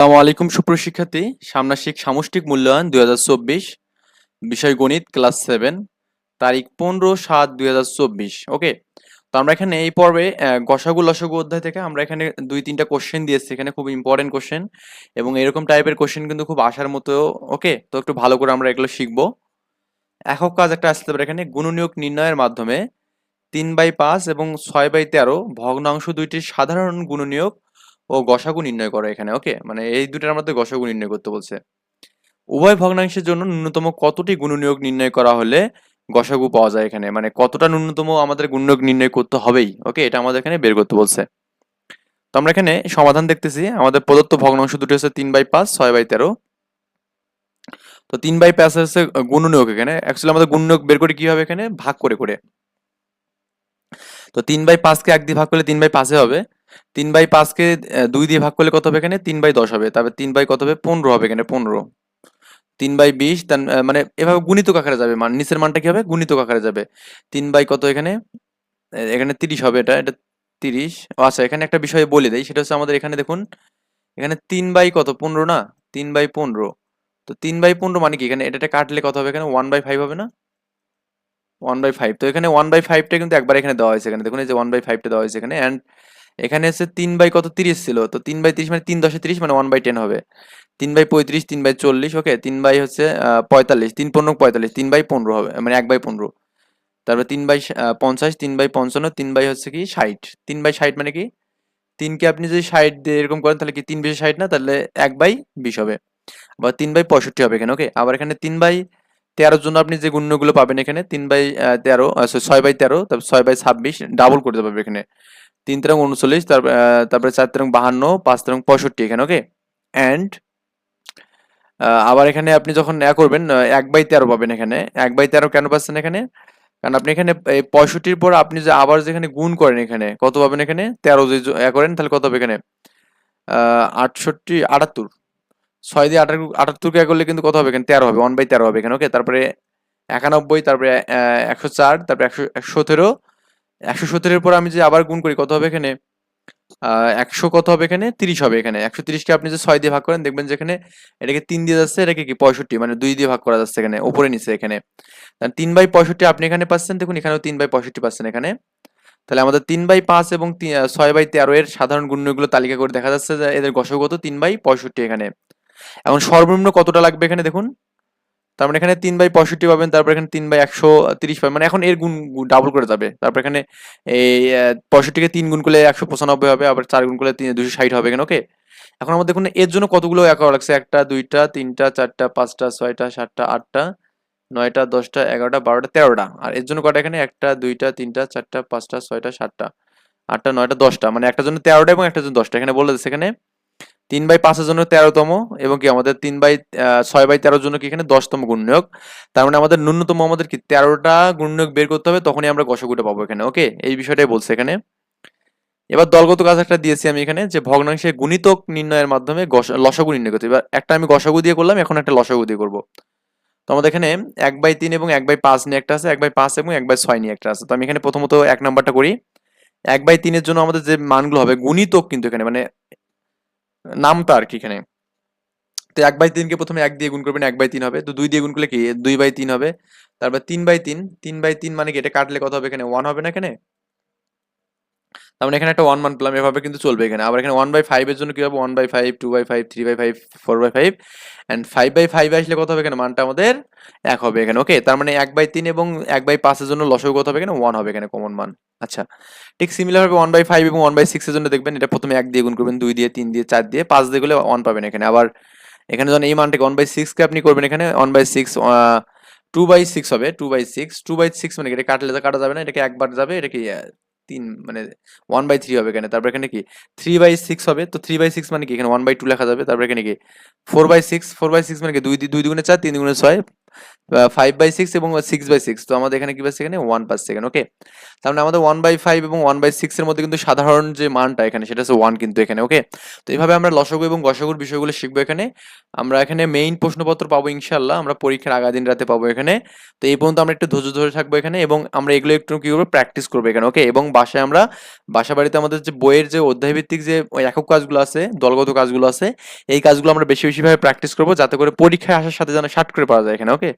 আসসালামু আলাইকুম সুপ্রশিক্ষার্থী, ষান্মাসিক সামষ্টিক মূল্যায়ন 2024, বিষয় গণিত ক্লাস 7, তারিখ 15/7/2024। ওকে, তো আমরা এখানে এই পর্বে গসাগু লসাগু অধ্যায় থেকে আমরা এখানে 2-3টা কোশ্চেন দিয়েছি, এখানে খুব ইম্পর্টেন্ট কোশ্চেন এবং এরকম টাইপের কোশ্চেন কিন্তু খুব আসার মতো। ওকে, তো একটু ভালো করে আমরা এগুলো শিখবো। একক কাজ একটা আসতে পারে এখানে, গুণনীয়ক নির্ণয়ের মাধ্যমে 3/5 এবং 6/13 ভগ্নাংশ দুইটির সাধারণ গুণনীয়ক ও গসাগু নির্ণয় করো এখানে। ওকে, মানে এই দুটার মধ্যে গসাগু নির্ণয় করতে বলছে। উভয় ভগ্নাংশের জন্য ন্যূনতম কতটি গুণনীয়ক নির্ণয় করা হলে গসাগু পাওয়া যায় এখানে, মানে কতটা ন্যূনতম আমাদের গুণনীয়ক নির্ণয় করতে হবেই। ওকে, এটা আমাদের এখানে বের করতে বলছে। তো আমরা এখানে সমাধান দেখতেছি, আমাদের প্রদত্ত ভগ্নাংশ দুটি হচ্ছে 3/5, 6/13। তো 3/5 হচ্ছে গুণনীয়ক, এখানে অ্যাকচুয়ালি আমাদের গুণনীয়ক বের করে কি হবে এখানে ভাগ করে করে। তো 3/5-কে 1 দিয়ে ভাগ করলে 3/5 হবে। 3/5-কে 2 দিয়ে ভাগ করলে কত হবে এখানে 3/10 হবে। তারপরে 3 কত হবে 15 হবে এখানে 15। 3/20 মানে এভাবে গুণিতক আকারে যাবে, মান নিচের মানটা কি হবে গুণিতক আকারে যাবে। 3/কত এখানে এখানে 30 হবে, এটা 30। আচ্ছা, এখানে একটা বিষয় বলে দেই, সেটা হচ্ছে আমাদের এখানে দেখুন, এখানে 3/কত 15 না, 3/15। তো 3/15 মানে কি, এখানে এটা কাটলে কত হবে এখানে 1/5 হবে না, 1/5। তো এখানে 1/5টা কিন্তু একবার এখানে দেওয়া হয়েছে, এখানে দেখুন এই যে 1/5টা দেওয়া হয়েছে এখানে। এন্ড এখানে হচ্ছে 3/কত 30 ছিল, তো 3/30 মানে 3×10=30 মানে 1/10 হবে। 3/35, 3/40। ওকে, 3 হচ্ছে 45, 3×15 45, 3/15 হবে, মানে 1/15। তারপরে 3/50, 3/55, 3 হচ্ছে কি 60। 3/60 মানে কি, 3কে আপনি যদি 60 দিয়ে এরকম করেন তাহলে কি 3×20=60 না, তাহলে 1/20 হবে। আবার 3/65 হবে এখানে। ওকে, আবার এখানে 3/13 জন্য আপনি যে গুণ্যগুলো পাবেন এখানে 3/13, 6/13, তারপর 6/26 ডাবল করতে পারবে এখানে। 3×39, তারপরে 4×52, 5×65 এখানে। ওকে, অ্যান্ড আবার এখানে আপনি যখন করবেন 1/13 পাবেন এখানে। 1/13 কেন পাচ্ছেন এখানে, কারণ আপনি এখানে এই 65-র পর আপনি যে আবার যেখানে গুণ করেন এখানে কত পাবেন এখানে 13 যদি করেন তাহলে কত হবে এখানে 68 78। 6 দিয়ে 78 কে করলে কিন্তু কত হবে এখানে 13 হবে, 1/13 হবে এখানে। ওকে, তারপরে 91, তারপরে 104, তারপরে 117। 117-এর পর আমি যে আবার গুণ করি কত হবে এখানে 100 কত হবে এখানে 30 হবে এখানে। 130-কে আপনি যে 6 দিয়ে ভাগ করেন দেখবেন যে এখানে এটাকে 3 দিয়ে যাচ্ছে, এটাকে কি 65, মানে 2 দিয়ে ভাগ করা যাচ্ছে এখানে উপরে নিচে এখানে। 3/65 আপনি এখানে পাচ্ছেন, দেখুন এখানেও 3/65 পাচ্ছেন এখানে। তাহলে আমাদের 3/5 এবং 6/13 এর সাধারণ গুণনীয়কগুলো তালিকা করে দেখা যাচ্ছে যে এদের গসাগু কত 3/65 এখানে। এখন সর্বনিম্ন কতটা লাগবে এখানে দেখুন, তার মানে এখানে 3/65 পাবেন, তারপর এখানে 3/130 পাবেন, মানে এখন এর গুণ ডাবল করে যাবে। তারপর এখানে এই 65-কে 3 গুণ করলে 195 হবে, আবার 4 গুণ করলে 260 হবে এখানে। ওকে, এখন আমাদের দেখুন এর জন্য কতগুলো করা লাগছে, 1টা 2টা 3টা 4টা 5টা 6টা 7টা 8টা 9টা 10টা 11টা 12টা 13টা। আর এর জন্য কটা এখানে 1টা 2টা 3টা 4টা 5টা 6টা 7টা 8টা 9টা 10টা, মানে একটার জন্য 13টা এবং একটার জন্য 10টা এখানে বলে দিচ্ছে এখানে। 3/5-এর জন্য 13তম এবং কি আমাদের 6/13-র জন্য কি এখানে 10তম গুণনীয়ক। তার মানে আমাদের ন্যূনতম আমাদের কি 13টা গুণনীয়ক বের করতে হবে, তখনই আমরা গসাগুটা পাবো এখানে। ওকে, এই বিষয়টাই বলছে এখানে। এবার দলগত কাজ একটা দিয়েছি আমি এখানে, যে ভগ্নাংশের গুণিতক নির্ণয়ের মাধ্যমে লসাগু নির্ণয় করতে। এবার একটা আমি গসাগু দিয়ে করলাম, এখন একটা লসাগু দিয়ে করবো। তো আমাদের এখানে 1/3 এবং 1/5 নিয়ে একটা আছে, 1/5 এবং 1/6 নিয়ে একটা আছে। তো আমি এখানে প্রথমত 1 নাম্বারটা করি। 1/3-এর জন্য আমাদের যে মানগুলো হবে গুণিতক কিন্তু এখানে, মানে নামটা আর কি এখানে। তো 1/3-কে প্রথমে 1 দিয়ে গুণ করবেন, 1/3 হবে। তো 2 দিয়ে গুণ করলে কি 2/3 হবে। তারপর 3/3, 3/3 মানে কি এটা কাটলে কত হবে এখানে 1 হবে না এখানে। তার মানে এখানে একটা 1 মান পেলাম, এভাবে কিন্তু চলবে এখানে। আবার এখানে 1/5 এর জন্য কি হবে 1/5, 2/5, 3/5, 4/5 এন্ড 5/5 আসলে কত হবে এখানে মানটা আমাদের 1 হবে এখানে। ওকে, তার মানে 1/3 এবং 1/5 এর জন্য লসাগু কত হবে এখানে 1 হবে এখানে কমন মান। আচ্ছা, ঠিক সিমিলার ভাবে 1/5 এবং 1/6 এর জন্য দেখবেন, এটা প্রথমে 1 দিয়ে গুণ করবেন, 2 দিয়ে 3 দিয়ে 4 দিয়ে 5 দিয়ে করলে 1 পাবেন এখানে। আবার এখানে যখন এই মানটাকে 1/6-কে আপনি করবেন এখানে 1/6 2/6 হবে, 2/6 2/6 মানে কি এটা কাটলে তো কাটা যাবে না, এটাকে একবার যাবে, এটা কি 3 মানে 1/3 হবে এখানে। তারপর এখানে কি 3/6 হবে, তো 3/6 মানে কি এখানে 1/2 লেখা যাবে। তারপর এখানে কি 4/6, 4/6 মানে কি 2 2 দুগুণে 4, 3 দুগুণে 6, 5/6 এবং 6/6। তো আমাদের এখানে কি পাচ্ছে এখানে 1 পাচ্ছে এখানে। ওকে, তার মানে আমাদের 1/5 এবং 1/6 এর মধ্যে কিন্তু সাধারণ যে মানটা এখানে সেটা হচ্ছে 1 কিন্তু এখানে, ওকে। তো এইভাবে আমরা লসাগু এবং গসাগুর বিষয়গুলো শিখবো এখানে। আমরা এখানে মেইন প্রশ্নপত্র পাবো ইনশাল্লাহ, আমরা পরীক্ষার আগা দিন রাতে পাবো এখানে। তো এই পর্যন্ত আমরা একটু ধৈর্য ধরে থাকবো এখানে এবং আমরা এগুলো একটু কি করবো, প্র্যাকটিস করবো এখানে, ওকে। এবং বাসায় আমরা বাসা বাড়িতে আমাদের যে বইয়ের যে অধ্যায় ভিত্তিক যে ওই একক কাজগুলো আছে, দলগত কাজগুলো আছে, এই কাজগুলো আমরা বেশি বেশি ভাবে প্র্যাকটিস করবো, যাতে করে পরীক্ষায় আসার সাথে যেন শার্ট করে পাওয়া যায় এখানে, ওকে।